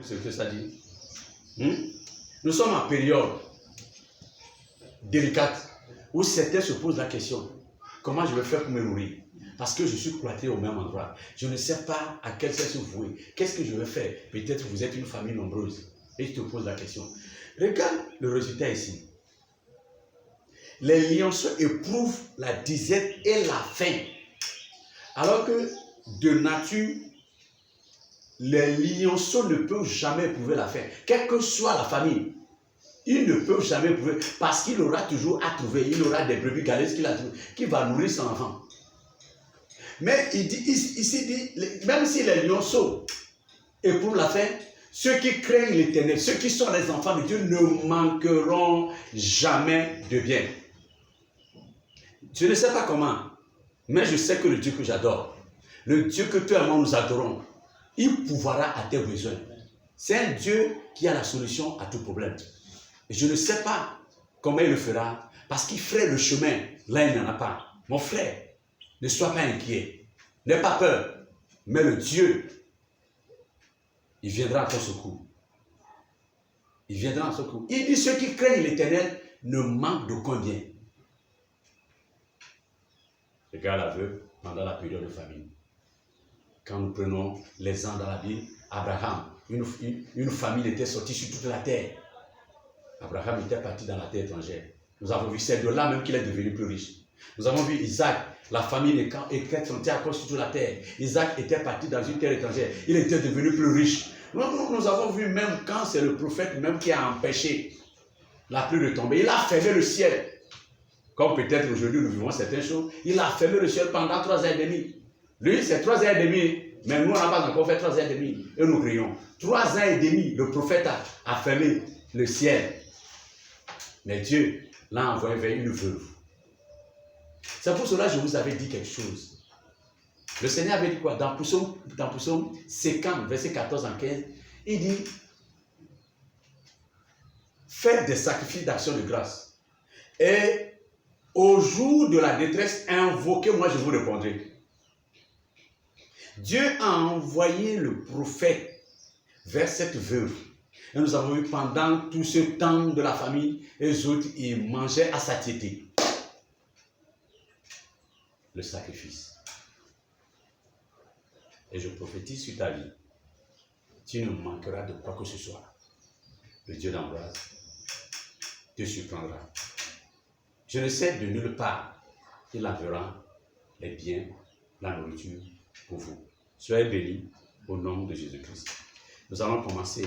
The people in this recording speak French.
C'est ce que ça dit. Nous sommes en période délicate où certains se posent la question, comment je vais faire pour me nourrir? Parce que je suis cloîtré au même endroit. Je ne sais pas à quel sens vous vouez. Qu'est-ce que je vais faire? Peut-être vous êtes une famille nombreuse et je te pose la question. Regarde le résultat ici. Les lionceaux éprouvent la disette et la faim. Alors que de nature, les lionceaux ne peuvent jamais éprouver la faim. Quelle que soit la famille, ils ne peuvent jamais éprouver parce qu'il aura toujours à trouver, il aura des brebis galeuses qui va nourrir son enfant. Mais il dit, ici dit, même si les lionceaux éprouvent la faim, ceux qui craignent l'Éternel, ceux qui sont les enfants de Dieu ne manqueront jamais de bien. Je ne sais pas comment, mais je sais que le Dieu que j'adore, le Dieu que toi et moi nous adorons, il pourvoira à tes besoins. C'est un Dieu qui a la solution à tout problème. Et je ne sais pas comment il le fera, parce qu'il ferait le chemin, là il n'y en a pas. Mon frère, ne sois pas inquiet, n'aie pas peur, mais le Dieu, il viendra à ton secours. Il viendra à ton secours. Il dit, ceux qui craignent l'Éternel ne manquent d'aucun bien. Regarde l'aveu pendant la période de famine. Quand nous prenons l'exemple dans la Bible, Abraham, une famille était sortie sur toute la terre. Abraham était parti dans la terre étrangère. Nous avons vu, c'est de là même qu'il est devenu plus riche. Nous avons vu Isaac, la famille était sortie encore sur toute la terre. Isaac était parti dans une terre étrangère. Il était devenu plus riche. Nous avons vu même quand c'est le prophète même qui a empêché la pluie de tomber. Il a fermé le ciel. Comme peut-être aujourd'hui nous vivons certaines choses. Il a fermé le ciel pendant 3 heures et demie. Lui, c'est 3 heures et demie. Mais nous, on n'a pas encore fait 3 heures et demie. Et nous crions. 3 heures et demie, le prophète a fermé le ciel. Mais Dieu l'a envoyé vers une veuve. C'est pour cela que je vous avais dit quelque chose. Le Seigneur avait dit quoi? Dans Psaume 50, verset 14 en 15, il dit, faites des sacrifices d'action de grâce. Et au jour de la détresse, invoquez-moi, je vous répondrai. Dieu a envoyé le prophète vers cette veuve. Et nous avons vu pendant tout ce temps de la famille, les autres, ils mangeaient à satiété. Le sacrifice. Et je prophétise sur ta vie. Tu ne manqueras de quoi que ce soit. Le Dieu d'Ambroise te surprendra. Je ne sais de nulle part qu'il enverra les biens, la nourriture pour vous. Soyez bénis au nom de Jésus-Christ. Nous allons commencer